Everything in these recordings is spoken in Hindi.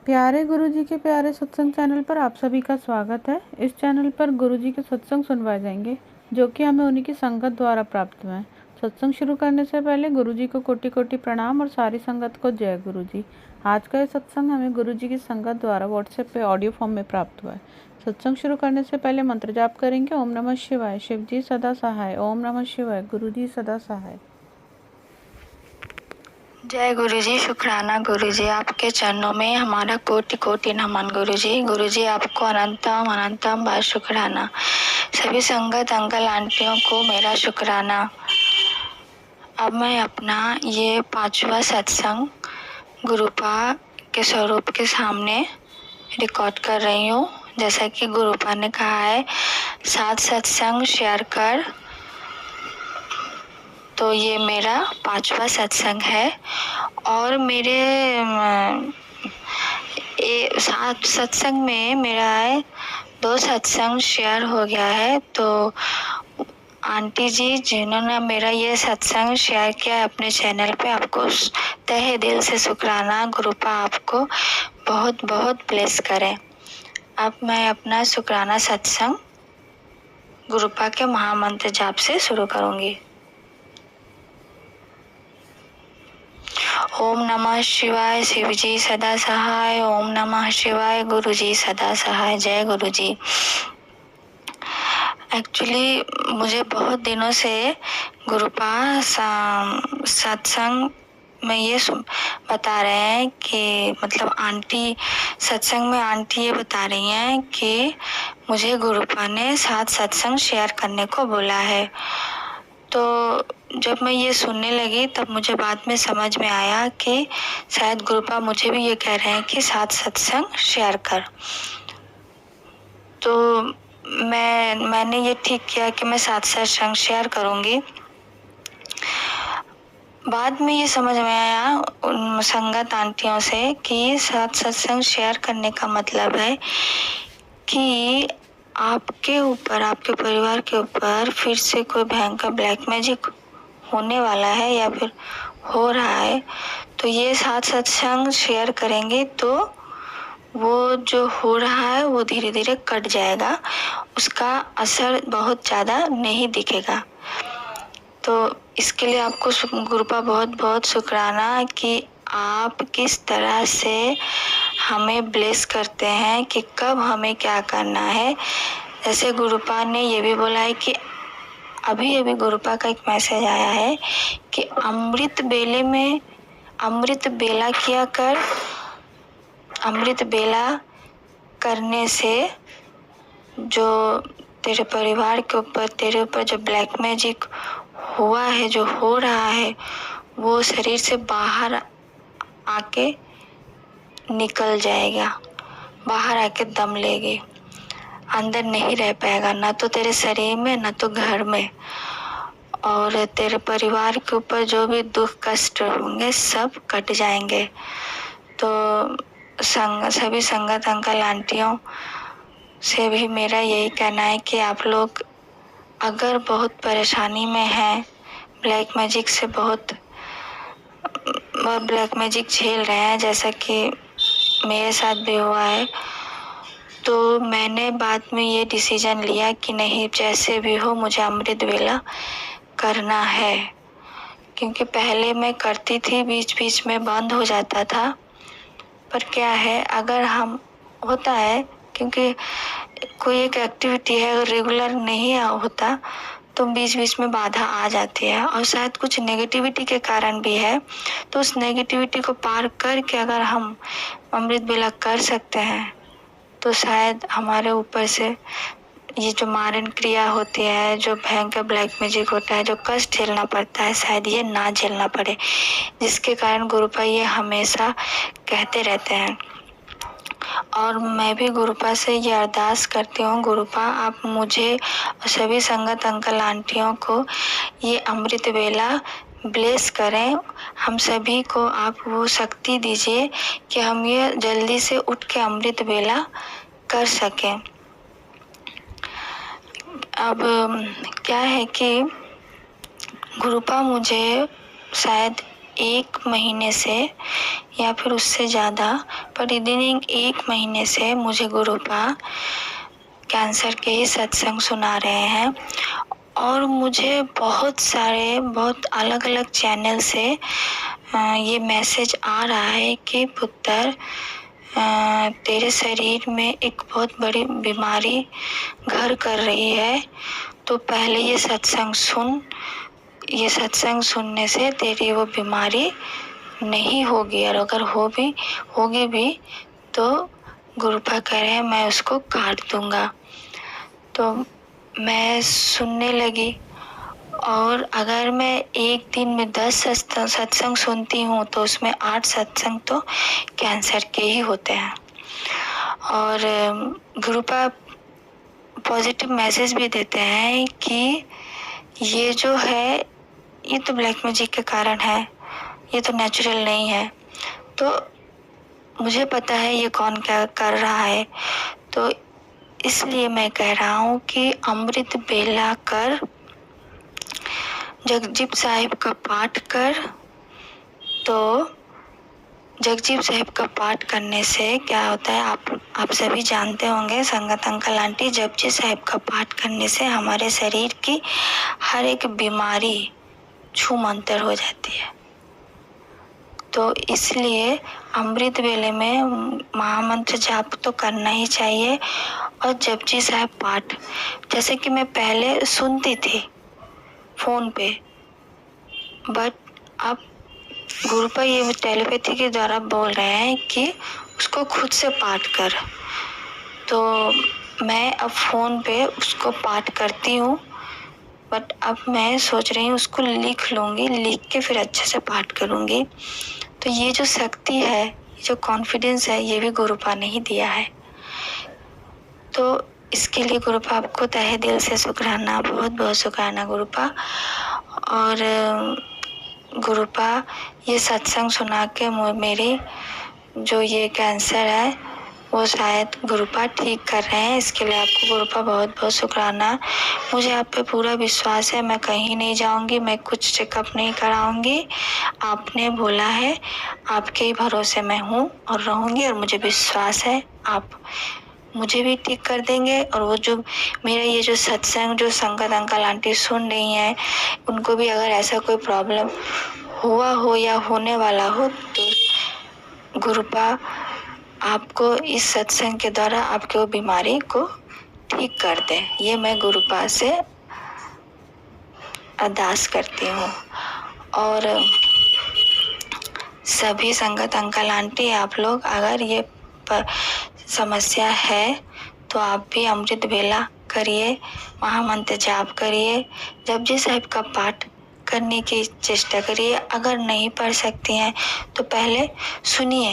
प्यारे गुरुजी के प्यारे सत्संग चैनल पर आप सभी का स्वागत है। इस चैनल पर गुरुजी के सत्संग सुनवाए जाएंगे जो कि हमें उन्हीं की संगत द्वारा प्राप्त हुए हैं। सत्संग शुरू करने से पहले गुरुजी को कोटि कोटि प्रणाम और सारी संगत को जय गुरुजी। आज का ये सत्संग हमें गुरुजी की संगत द्वारा व्हाट्सएप पे ऑडियो फॉर्म में प्राप्त हुआ है। सत्संग शुरू करने से पहले मंत्र जाप करेंगे। ओम नमः शिवाय, शिव जी सदा सहाय। ओम नमः शिवाय, गुरुजी सदा सहाय। जय गुरुजी, शुक्राना गुरुजी, आपके चरणों में हमारा कोटि कोटि नमन गुरुजी। गुरुजी आपको अनंतम अनंतम बार शुक्राना। सभी संगत अंकल आंटियों को मेरा शुक्राना। अब मैं अपना ये 5वां सत्संग गुरुपा के स्वरूप के सामने रिकॉर्ड कर रही हूँ। जैसा कि गुरुपा ने कहा है 7 सत्संग शेयर कर, तो ये मेरा 5वां सत्संग है। और मेरे 7 सत्संग में मेरा 2 सत्संग शेयर हो गया है। तो आंटी जी जिन्होंने मेरा ये सत्संग शेयर किया है अपने चैनल पे, आपको तहे दिल से शुक्राना। गुरुपा आपको बहुत बहुत ब्लेस करें। अब मैं अपना शुक्राना सत्संग गुरुपा के महामंत्र जाप से शुरू करूंगी। ओम नमः शिवाय, शिवजी सदा सहाय। ओम नमः शिवाय, गुरुजी सदा सहाय। जय गुरुजी। एक्चुअली मुझे बहुत दिनों से गुरुपा सत्संग में ये बता रहे हैं कि मतलब आंटी सत्संग में आंटी ये बता रही हैं कि मुझे गुरुपा ने 7 सत्संग शेयर करने को बोला है। तो जब मैं ये सुनने लगी तब मुझे बाद में समझ में आया कि शायद गुरुपा मुझे भी ये कह रहे हैं कि 7 सत्संग शेयर कर। तो मैंने ये ठीक किया कि मैं 7 सत्संग शेयर करूँगी। बाद में ये समझ में आया उन संगत आंटियों से कि 7 सत्संग शेयर करने का मतलब है कि आपके ऊपर, आपके परिवार के ऊपर फिर से कोई भयंकर ब्लैक मैजिक होने वाला है या फिर हो रहा है। तो ये 7 सत्संग शेयर करेंगे तो वो जो हो रहा है वो धीरे धीरे कट जाएगा, उसका असर बहुत ज़्यादा नहीं दिखेगा। तो इसके लिए आपको गुरुपा बहुत बहुत शुक्राना कि आप किस तरह से हमें ब्लेस करते हैं कि कब हमें क्या करना है। जैसे गुरुपा ने ये भी बोला है कि अभी अभी गुरुपा का एक मैसेज आया है कि अमृत बेले में अमृत बेला किया कर। अमृत बेला करने से जो तेरे परिवार के ऊपर, तेरे ऊपर जो ब्लैक मैजिक हुआ है, जो हो रहा है, वो शरीर से बाहर आके निकल जाएगा, बाहर आके दम लेगी, अंदर नहीं रह पाएगा, ना तो तेरे शरीर में ना तो घर में। और तेरे परिवार के ऊपर जो भी दुख कष्ट होंगे सब कट जाएंगे। तो सभी संगत अंकल आंटियों से भी मेरा यही कहना है कि आप लोग अगर बहुत परेशानी में हैं, ब्लैक मैजिक से बहुत ब्लैक मैजिक झेल रहे हैं, जैसा कि मेरे साथ भी हुआ है, तो मैंने बाद में ये डिसीजन लिया कि नहीं, जैसे भी हो मुझे अमृत वेला करना है। क्योंकि पहले मैं करती थी, बीच बीच में बंद हो जाता था। पर क्या है, अगर हम होता है क्योंकि कोई एक एक्टिविटी है अगर रेगुलर नहीं होता तो बीच बीच में बाधा आ जाती है, और शायद कुछ नेगेटिविटी के कारण भी है। तो उस नेगेटिविटी को पार करके अगर हम अमृत बेला कर सकते हैं तो शायद हमारे ऊपर से ये जो मारण क्रिया होती है, जो भयंकर ब्लैक मैजिक होता है, जो कष्ट झेलना पड़ता है, शायद ये ना झेलना पड़े। जिसके कारण गुरुपा ये हमेशा कहते रहते हैं। और मैं भी गुरुपा से ये अरदास करती हूँ, गुरुपा आप मुझे और सभी संगत अंकल आंटियों को ये अमृत वेला ब्लेस करें। हम सभी को आप वो शक्ति दीजिए कि हम ये जल्दी से उठ के अमृत वेला कर सकें। अब क्या है कि गुरुपा मुझे शायद 1 महीने से या फिर उससे ज़्यादा, प्रतिदिन 1 महीने से मुझे गुरुपा कैंसर के ही सत्संग सुना रहे हैं। और मुझे बहुत अलग अलग चैनल से ये मैसेज आ रहा है कि पुत्र, तेरे शरीर में एक बहुत बड़ी बीमारी घर कर रही है, तो पहले ये सत्संग सुन। ये सत्संग सुनने से तेरी वो बीमारी नहीं होगी, और अगर होगी भी तो गुरुपा कह रहे हैं मैं उसको काट दूंगा। तो मैं सुनने लगी, और अगर मैं एक दिन में 10 सत्संग सुनती हूँ तो उसमें 8 सत्संग तो कैंसर के ही होते हैं। और गुरुपा पॉजिटिव मैसेज भी देते हैं कि ये जो है ये तो ब्लैक मैजिक के कारण है, ये तो नेचुरल नहीं है। तो मुझे पता है ये कौन क्या कर रहा है, तो इसलिए मैं कह रहा हूँ कि अमृत बेला कर, जगजीत साहिब का पाठ कर। तो जगजीत साहिब का पाठ करने से क्या होता है, आप सभी जानते होंगे, संगत अंकल आंटी, जगजीत साहिब का पाठ करने से हमारे शरीर की हर एक बीमारी छूमंतर हो जाती है। तो इसलिए अमृत वेले में महामंत्र जाप तो करना ही चाहिए। और जपजी साहिब पाठ, जैसे कि मैं पहले सुनती थी फोन पे, बट अब गुरुपा ये टेलीपैथी के द्वारा बोल रहे हैं कि उसको खुद से पाठ कर। तो मैं अब फोन पे उसको पाठ करती हूँ, बट अब मैं सोच रही हूँ उसको लिख लूँगी, लिख के फिर अच्छे से पाठ करूँगी। तो ये जो शक्ति है, जो कॉन्फिडेंस है, ये भी गुरुपा ने ही दिया है। तो इसके लिए गुरुपा आपको तहे दिल से शुक्राना, बहुत बहुत शुक्राना गुरुपा। और गुरुपा ये सत्संग सुना के मेरी जो ये कैंसर है वो शायद गुरुपा ठीक कर रहे हैं। इसके लिए आपको गुरुपा बहुत बहुत शुक्राना। मुझे आप पे पूरा विश्वास है, मैं कहीं नहीं जाऊंगी, मैं कुछ चेकअप नहीं कराऊंगी। आपने बोला है, आपके ही भरोसे मैं हूँ और रहूंगी, और मुझे विश्वास है आप मुझे भी ठीक कर देंगे। और वो जो मेरा ये जो सत्संग जो संगत अंकल आंटी सुन रही हैं, उनको भी अगर ऐसा कोई प्रॉब्लम हुआ हो या होने वाला हो, तो गुरुपा आपको इस सत्संग के द्वारा आपके वो बीमारी को ठीक कर दे। ये मैं गुरुपा से अरदास करती हूँ। और सभी संगत अंकल आंटी, आप लोग अगर ये समस्या है तो आप भी अमृत बेला करिए, महामंत्र जाप करिए, जपजी साहिब का पाठ करने की चेष्टा करिए। अगर नहीं पढ़ सकती हैं तो पहले सुनिए।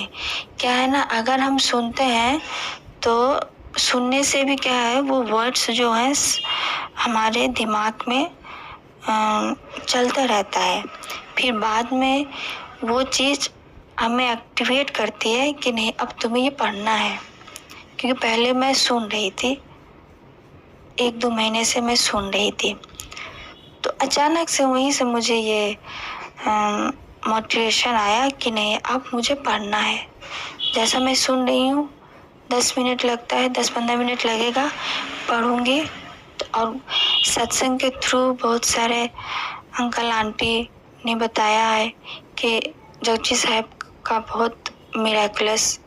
क्या है ना, अगर हम सुनते हैं तो सुनने से भी क्या है, वो वर्ड्स जो हैं हमारे दिमाग में चलता रहता है। फिर बाद में वो चीज़ हमें एक्टिवेट करती है कि नहीं अब तुम्हें ये पढ़ना है। क्योंकि पहले मैं सुन रही थी, 1-2 महीने से मैं सुन रही थी, तो अचानक से वहीं से मुझे ये मोटिवेशन आया कि नहीं अब मुझे पढ़ना है। जैसा मैं सुन रही हूँ, 10 मिनट लगता है, 10-15 मिनट लगेगा, पढ़ूंगी। और सत्संग के थ्रू बहुत सारे अंकल आंटी ने बताया है कि जगजी साहिब का बहुत मिरेकुलस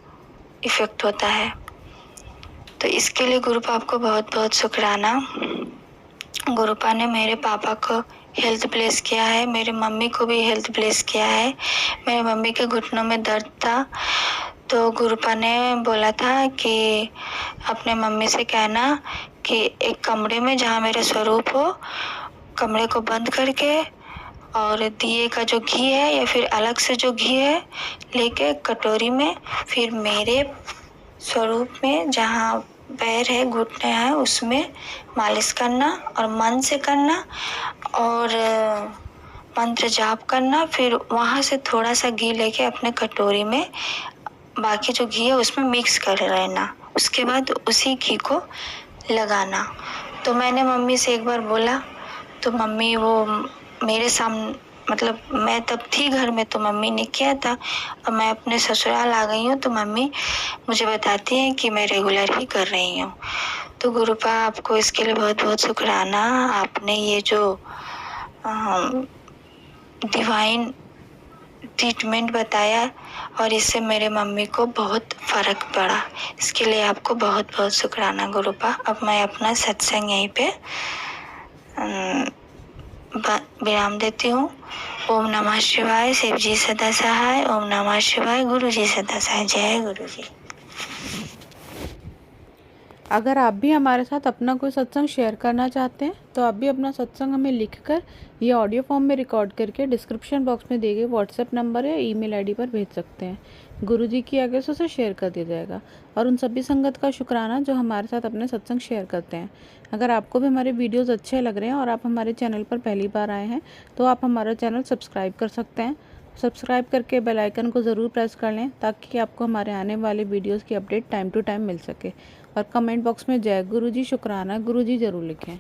इफेक्ट होता है। तो इसके लिए गुरुपा आपको बहुत बहुत शुक्राना। गुरुपा ने मेरे पापा को हेल्थ ब्लेस किया है, मेरी मम्मी को भी हेल्थ ब्लेस किया है। मेरी मम्मी के घुटनों में दर्द था, तो गुरुपा ने बोला था कि अपने मम्मी से कहना कि एक कमरे में जहाँ मेरा स्वरूप हो, कमरे को बंद करके और दिए का जो घी है या फिर अलग से जो घी है लेके कटोरी में, फिर मेरे स्वरूप में जहाँ पैर है, घुटने हैं, उसमें मालिश करना और मन से करना और मंत्र जाप करना। फिर वहाँ से थोड़ा सा घी लेके अपने कटोरी में बाकी जो घी है उसमें मिक्स कर लेना, उसके बाद उसी घी को लगाना। तो मैंने मम्मी से एक बार बोला, तो मम्मी वो मेरे मतलब मैं तब थी घर में तो मम्मी ने किया था, और मैं अपने ससुराल आ गई हूँ तो मम्मी मुझे बताती हैं कि मैं रेगुलर ही कर रही हूँ। तो गुरुपा आपको इसके लिए बहुत बहुत शुक्राना। आपने ये जो डिवाइन ट्रीटमेंट बताया और इससे मेरे मम्मी को बहुत फर्क पड़ा, इसके लिए आपको बहुत बहुत शुक्राना गुरुपा। अब मैं अपना सत्संग यहीं पे विराम देती हूँ। ओम नमः शिवाय। शिव जी सदा सहाय। ओम नमः शिवाय। गुरु जी सदा सहाय। जय गुरु जी। अगर आप भी हमारे साथ अपना कोई सत्संग शेयर करना चाहते हैं तो आप भी अपना सत्संग हमें लिखकर या ऑडियो फॉर्म में रिकॉर्ड करके डिस्क्रिप्शन बॉक्स में दिए गए व्हाट्सएप नंबर या ईमेल आईडी पर भेज सकते हैं। गुरुजी की आज्ञा से उसे शेयर कर दिया जाएगा। और उन सभी संगत का शुक्राना जो हमारे साथ अपने सत्संग शेयर करते हैं। अगर आपको भी हमारे वीडियोज़ अच्छे लग रहे हैं और आप हमारे चैनल पर पहली बार आए हैं तो आप हमारा चैनल सब्सक्राइब कर सकते हैं। सब्सक्राइब करके बेल आइकन को ज़रूर प्रेस कर लें ताकि आपको हमारे आने वाले वीडियोस की अपडेट टाइम टू टाइम मिल सके। और कमेंट बॉक्स में जय गुरुजी शुक्राना गुरुजी ज़रूर लिखें।